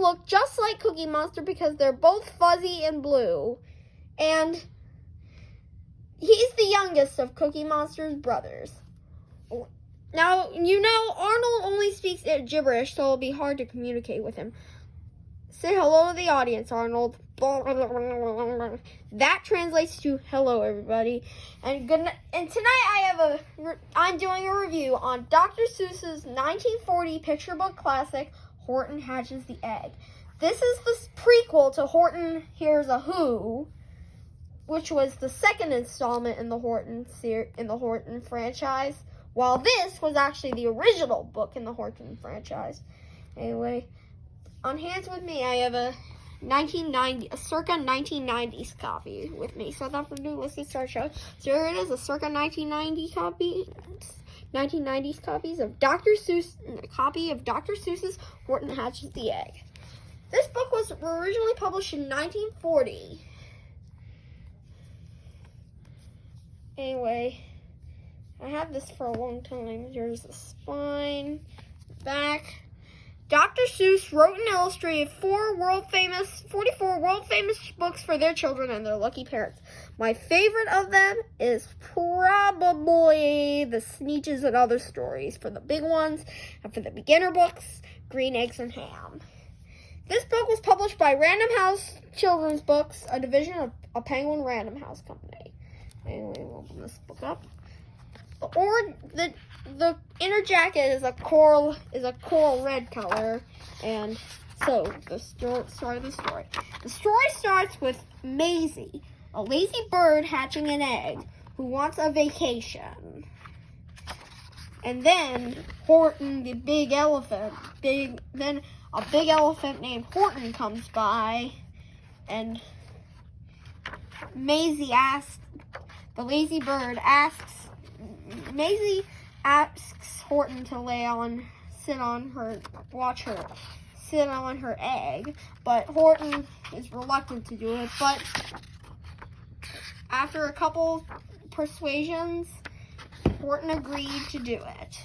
look just like Cookie Monster because they're both fuzzy and blue. And he's the youngest of Cookie Monster's brothers. Now, you know, Arnold only speaks gibberish, so it'll be hard to communicate with him. Say hello to the audience, Arnold. That translates to hello, everybody. And good night. And tonight I'm doing a review on Dr. Seuss's 1940 picture book classic, Horton Hatches the Egg. This is the prequel to Horton Hears a Who, which was the second installment in the Horton franchise, while this was actually the original book in the Horton franchise. Anyway, on hands with me, I have a circa 1990s copy with me. So without further ado, let's get started. So here it is, a circa 1990s copies of Dr. Seuss, a copy of Dr. Seuss's Horton Hatches the Egg. This book was originally published in 1940. Anyway, I had this for a long time. Here's the spine, back. Dr. Seuss wrote and illustrated 44 world-famous books for their children and their lucky parents. My favorite of them is probably the Sneetches and Other Stories for the big ones, and for the beginner books, Green Eggs and Ham. This book was published by Random House Children's Books, a division of a Penguin Random House company. Anyway, we'll open this book up. The inner jacket is a coral red color, and so the start of the story. The story starts with Mayzie, a lazy bird hatching an egg, who wants a vacation. And then Horton the big elephant, then a big elephant named Horton comes by, and Mayzie asks Horton to sit on her egg, but Horton is reluctant to do it. But after a couple persuasions, Horton agreed to do it.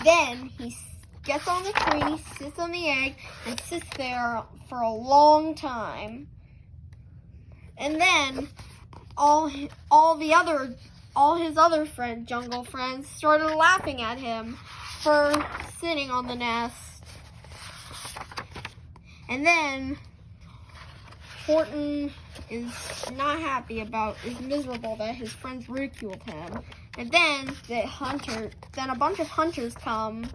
Then he gets on the tree, sits on the egg, and sits there for a long time. And then all his other jungle friends started laughing at him for sitting on the nest. And then Horton is miserable that his friends ridiculed him. And then a bunch of hunters come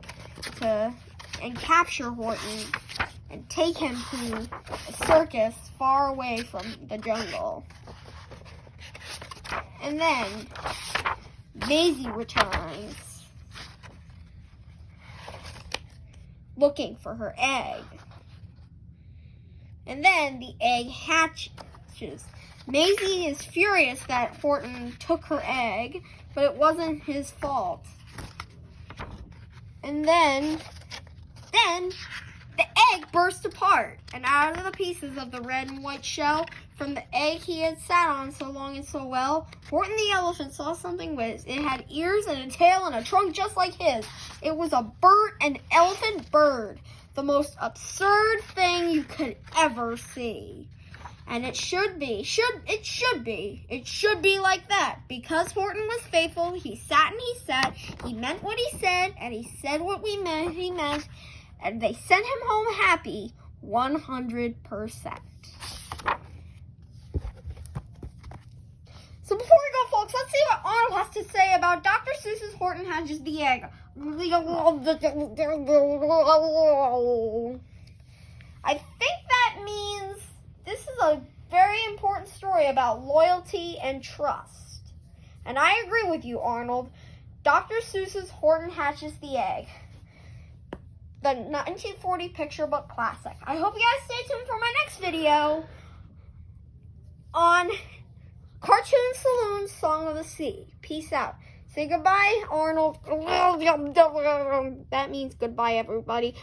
and capture Horton and take him to a circus far away from the jungle. And then Mayzie returns, looking for her egg. And then the egg hatches. Mayzie is furious that Horton took her egg, but it wasn't his fault. And then the egg burst apart, and out of the pieces of the red and white shell from the egg he had sat on so long and so well, Horton the Elephant saw something whiz. It had ears and a tail and a trunk just like his. It was an elephant bird, the most absurd thing you could ever see. And it should be like that. Because Horton was faithful, he sat and he sat, he meant what he said, and he said what he meant, and they sent him home happy 100%. So before we go, folks, let's see what Arnold has to say about Dr. Seuss's Horton Hatches the Egg. I think that means this is a very important story about loyalty and trust. And I agree with you, Arnold. Dr. Seuss's Horton Hatches the Egg, the 1940 picture book classic. I hope you guys stay tuned for my next video on Cartoon Saloon's Song of the Sea. Peace out. Say goodbye, Arnold. That means goodbye, everybody.